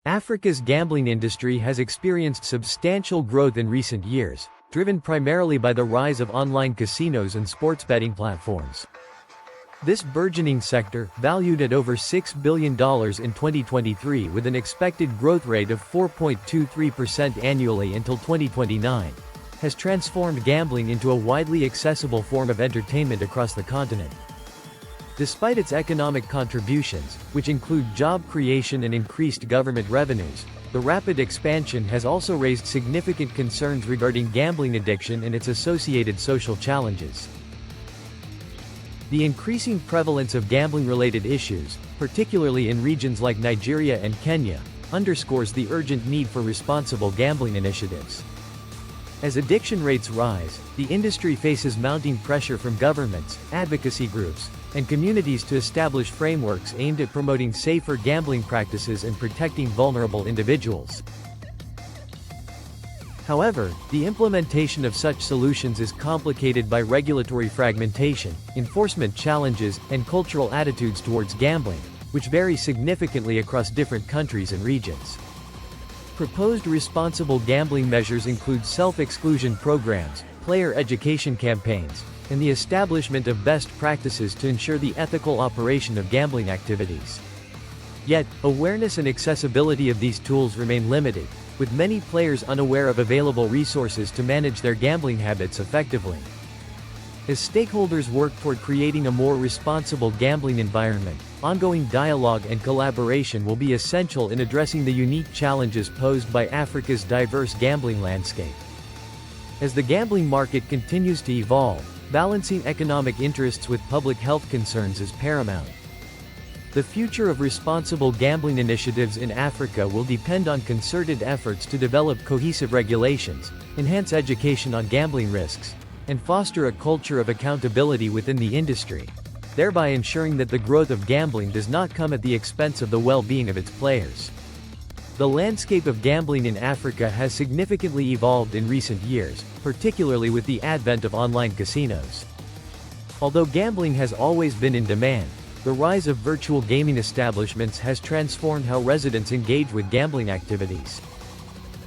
Africa's gambling industry has experienced substantial growth in recent years, driven primarily by the rise of online casinos and sports betting platforms. This burgeoning sector, valued at over $6 billion in 2023 with an expected growth rate of 4.23% annually until 2029, has transformed gambling into a widely accessible form of entertainment across the continent. Despite its economic contributions, which include job creation and increased government revenues, the rapid expansion has also raised significant concerns regarding gambling addiction and its associated social challenges. The increasing prevalence of gambling-related issues, particularly in regions like Nigeria and Kenya, underscores the urgent need for responsible gambling initiatives. As addiction rates rise, the industry faces mounting pressure from governments, advocacy groups, and communities to establish frameworks aimed at promoting safer gambling practices and protecting vulnerable individuals. However, the implementation of such solutions is complicated by regulatory fragmentation, enforcement challenges, and cultural attitudes towards gambling, which vary significantly across different countries and regions. Proposed responsible gambling measures include self-exclusion programs, player education campaigns, and the establishment of best practices to ensure the ethical operation of gambling activities. Yet, awareness and accessibility of these tools remain limited, with many players unaware of available resources to manage their gambling habits effectively. As stakeholders work toward creating a more responsible gambling environment, ongoing dialogue and collaboration will be essential in addressing the unique challenges posed by Africa's diverse gambling landscape. As the gambling market continues to evolve, balancing economic interests with public health concerns is paramount. The future of responsible gambling initiatives in Africa will depend on concerted efforts to develop cohesive regulations, enhance education on gambling risks, and foster a culture of accountability within the industry, thereby ensuring that the growth of gambling does not come at the expense of the well-being of its players. The landscape of gambling in Africa has significantly evolved in recent years, particularly with the advent of online casinos. Although gambling has always been in demand, the rise of virtual gaming establishments has transformed how residents engage with gambling activities.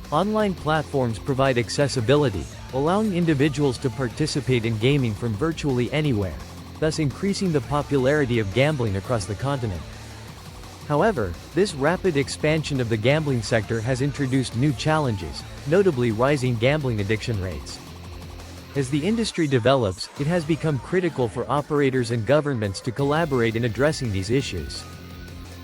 Online platforms provide accessibility, allowing individuals to participate in gaming from virtually anywhere, thus increasing the popularity of gambling across the continent. However, this rapid expansion of the gambling sector has introduced new challenges, notably rising gambling addiction rates. As the industry develops, it has become critical for operators and governments to collaborate in addressing these issues.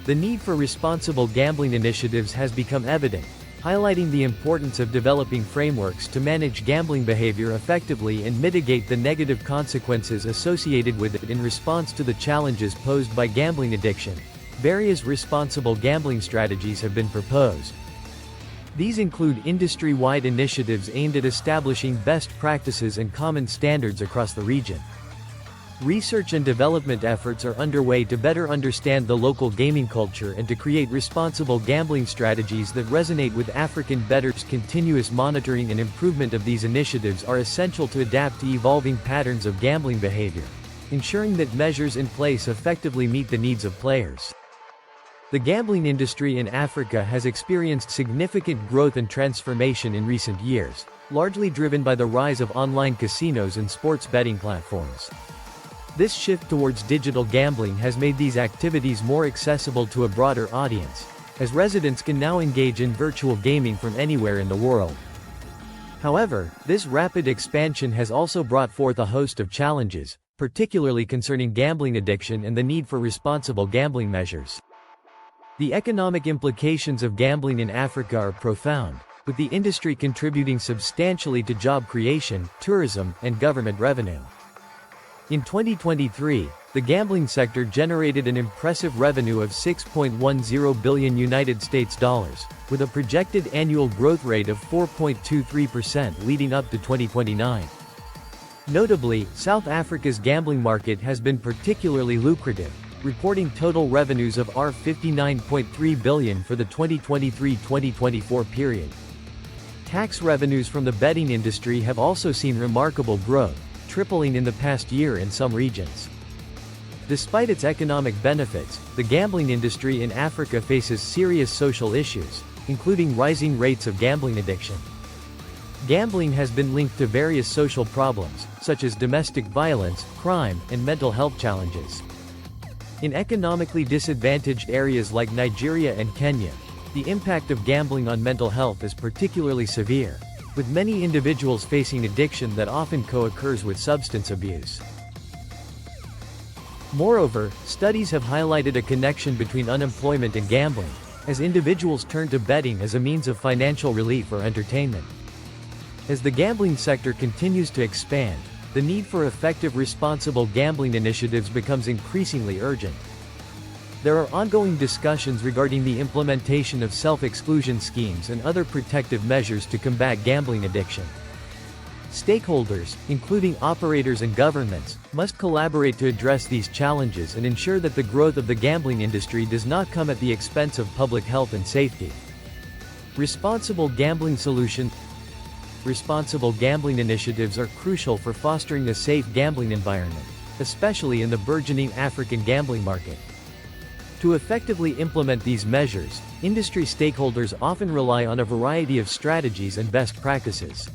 The need for responsible gambling initiatives has become evident, highlighting the importance of developing frameworks to manage gambling behavior effectively and mitigate the negative consequences associated with it. In response to the challenges posed by gambling addiction, various responsible gambling strategies have been proposed. These include industry-wide initiatives aimed at establishing best practices and common standards across the region. Research and development efforts are underway to better understand the local gaming culture and to create responsible gambling strategies that resonate with African bettors. Continuous monitoring and improvement of these initiatives are essential to adapt to evolving patterns of gambling behavior, ensuring that measures in place effectively meet the needs of players. The gambling industry in Africa has experienced significant growth and transformation in recent years, largely driven by the rise of online casinos and sports betting platforms. This shift towards digital gambling has made these activities more accessible to a broader audience, as residents can now engage in virtual gaming from anywhere in the world. However, this rapid expansion has also brought forth a host of challenges, particularly concerning gambling addiction and the need for responsible gambling measures. The economic implications of gambling in Africa are profound, with the industry contributing substantially to job creation, tourism, and government revenue. In 2023, the gambling sector generated an impressive revenue of $6.10 billion United States dollars, with a projected annual growth rate of 4.23% leading up to 2029. Notably, South Africa's gambling market has been particularly lucrative, reporting total revenues of R$59.3 billion for the 2023-2024 period. Tax revenues from the betting industry have also seen remarkable growth, tripling in the past year in some regions. Despite its economic benefits, the gambling industry in Africa faces serious social issues, including rising rates of gambling addiction. Gambling has been linked to various social problems, such as domestic violence, crime, and mental health challenges. In economically disadvantaged areas like Nigeria and Kenya, the impact of gambling on mental health is particularly severe, with many individuals facing addiction that often co-occurs with substance abuse. Moreover, studies have highlighted a connection between unemployment and gambling, as individuals turn to betting as a means of financial relief or entertainment. As the gambling sector continues to expand, the need for effective responsible gambling initiatives becomes increasingly urgent. There are ongoing discussions regarding the implementation of self-exclusion schemes and other protective measures to combat gambling addiction. Stakeholders, including operators and governments, must collaborate to address these challenges and ensure that the growth of the gambling industry does not come at the expense of public health and safety. Responsible gambling solutions. Responsible gambling initiatives are crucial for fostering a safe gambling environment, especially in the burgeoning African gambling market. To effectively implement these measures, industry stakeholders often rely on a variety of strategies and best practices.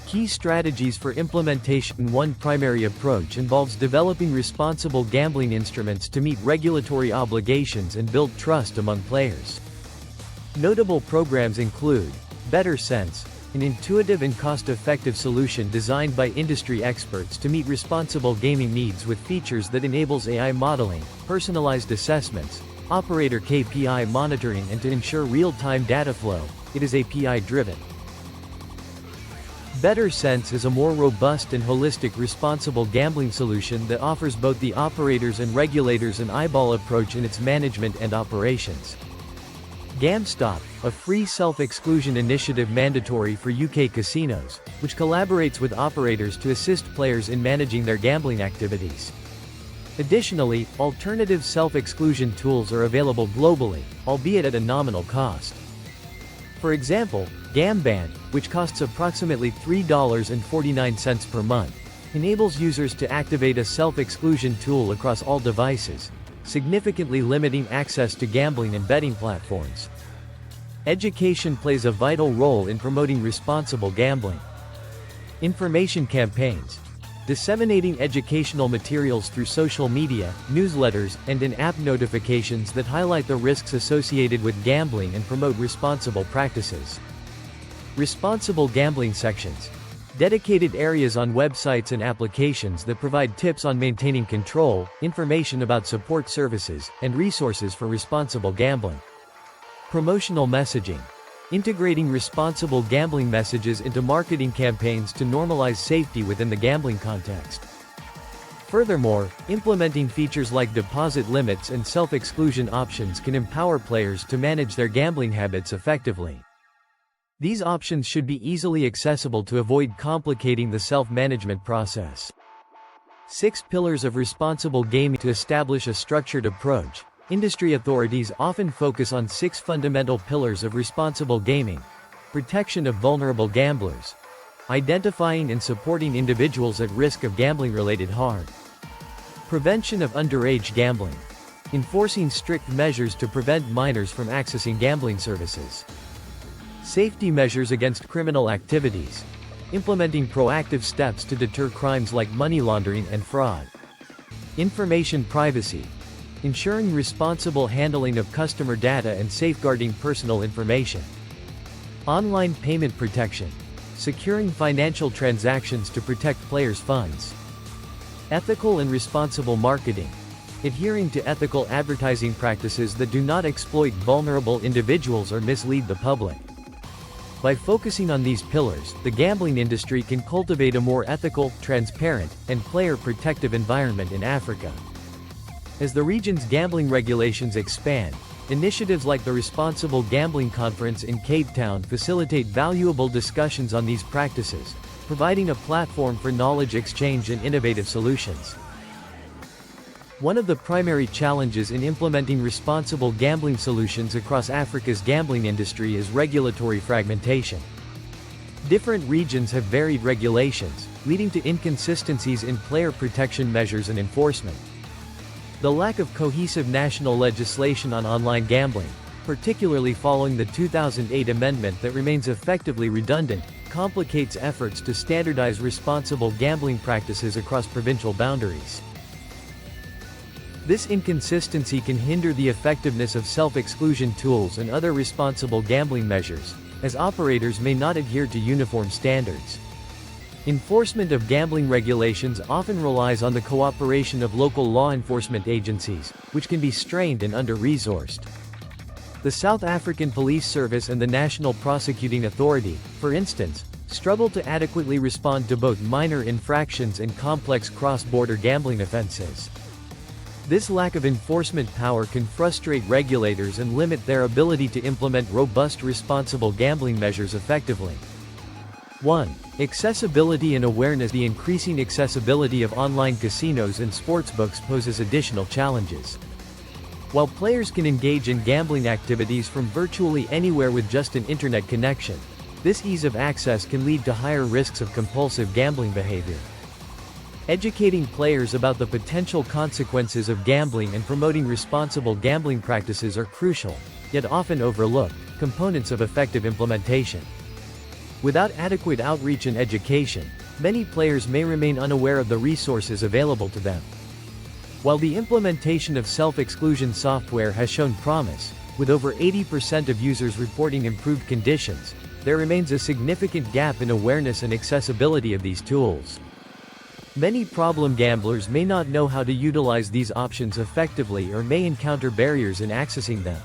Key strategies for implementation. One primary approach involves developing responsible gambling instruments to meet regulatory obligations and build trust among players. Notable programs include Better Sense, an intuitive and cost-effective solution designed by industry experts to meet responsible gaming needs with features that enables AI modeling, personalized assessments, operator KPI monitoring and to ensure real-time data flow. It is API-driven. Better Sense is a more robust and holistic responsible gambling solution that offers both the operators and regulators an eyeball approach in its management and operations. GamStop, a free self-exclusion initiative mandatory for UK casinos, which collaborates with operators to assist players in managing their gambling activities. Additionally, alternative self-exclusion tools are available globally, albeit at a nominal cost. For example, GamBan, which costs approximately $3.49 per month, enables users to activate a self-exclusion tool across all devices, significantly limiting access to gambling and betting platforms. Education plays a vital role in promoting responsible gambling. Information campaigns. Disseminating educational materials through social media, newsletters, and in-app notifications that highlight the risks associated with gambling and promote responsible practices. Responsible gambling sections. Dedicated areas on websites and applications that provide tips on maintaining control, information about support services, and resources for responsible gambling. Promotional messaging. Integrating responsible gambling messages into marketing campaigns to normalize safety within the gambling context. Furthermore, implementing features like deposit limits and self-exclusion options can empower players to manage their gambling habits effectively. These options should be easily accessible to avoid complicating the self-management process. 6 Pillars of Responsible Gaming. To establish a structured approach, industry authorities often focus on 6 fundamental pillars of responsible gaming: protection of vulnerable gamblers, identifying and supporting individuals at risk of gambling-related harm, prevention of underage gambling, enforcing strict measures to prevent minors from accessing gambling services, safety measures against criminal activities, implementing proactive steps to deter crimes like money laundering and fraud, information privacy, ensuring responsible handling of customer data and safeguarding personal information, online payment protection, securing financial transactions to protect players' funds, ethical and responsible marketing, adhering to ethical advertising practices that do not exploit vulnerable individuals or mislead the public. By focusing on these pillars, the gambling industry can cultivate a more ethical, transparent, and player-protective environment in Africa. As the region's gambling regulations expand, initiatives like the Responsible Gambling Conference in Cape Town facilitate valuable discussions on these practices, providing a platform for knowledge exchange and innovative solutions. One of the primary challenges in implementing responsible gambling solutions across Africa's gambling industry is regulatory fragmentation. Different regions have varied regulations, leading to inconsistencies in player protection measures and enforcement. The lack of cohesive national legislation on online gambling, particularly following the 2008 amendment that remains effectively redundant, complicates efforts to standardize responsible gambling practices across provincial boundaries. This inconsistency can hinder the effectiveness of self-exclusion tools and other responsible gambling measures, as operators may not adhere to uniform standards. Enforcement of gambling regulations often relies on the cooperation of local law enforcement agencies, which can be strained and under-resourced. The South African Police Service and the National Prosecuting Authority, for instance, struggle to adequately respond to both minor infractions and complex cross-border gambling offenses. This lack of enforcement power can frustrate regulators and limit their ability to implement robust responsible gambling measures effectively. 1. Accessibility and awareness. The increasing accessibility of online casinos and sportsbooks poses additional challenges. While players can engage in gambling activities from virtually anywhere with just an internet connection, this ease of access can lead to higher risks of compulsive gambling behavior. Educating players about the potential consequences of gambling and promoting responsible gambling practices are crucial, yet often overlooked, components of effective implementation. Without adequate outreach and education, many players may remain unaware of the resources available to them. While the implementation of self-exclusion software has shown promise, with over 80% of users reporting improved conditions, there remains a significant gap in awareness and accessibility of these tools. Many problem gamblers may not know how to utilize these options effectively or may encounter barriers in accessing them.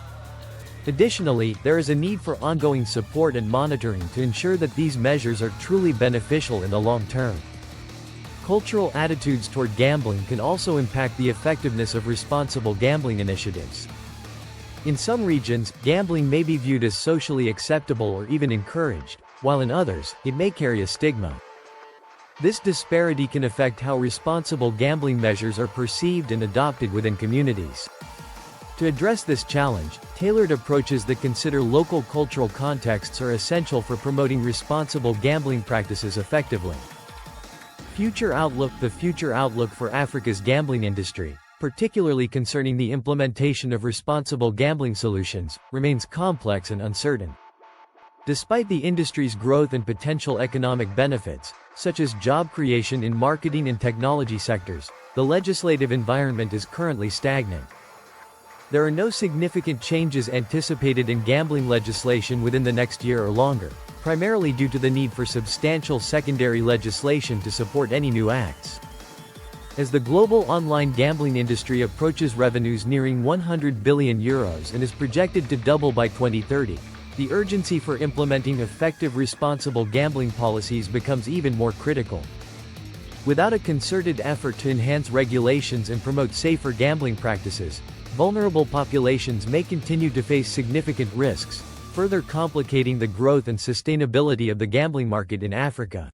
Additionally, there is a need for ongoing support and monitoring to ensure that these measures are truly beneficial in the long term. Cultural attitudes toward gambling can also impact the effectiveness of responsible gambling initiatives. In some regions, gambling may be viewed as socially acceptable or even encouraged, while in others, it may carry a stigma. This disparity can affect how responsible gambling measures are perceived and adopted within communities. To address this challenge, tailored approaches that consider local cultural contexts are essential for promoting responsible gambling practices effectively. Future outlook. The future outlook for Africa's gambling industry, particularly concerning the implementation of responsible gambling solutions, remains complex and uncertain. Despite the industry's growth and potential economic benefits, such as job creation in marketing and technology sectors, the legislative environment is currently stagnant. There are no significant changes anticipated in gambling legislation within the next year or longer, primarily due to the need for substantial secondary legislation to support any new acts. As the global online gambling industry approaches revenues nearing €100 billion and is projected to double by 2030, the urgency for implementing effective responsible gambling policies becomes even more critical. Without a concerted effort to enhance regulations and promote safer gambling practices, vulnerable populations may continue to face significant risks, further complicating the growth and sustainability of the gambling market in Africa.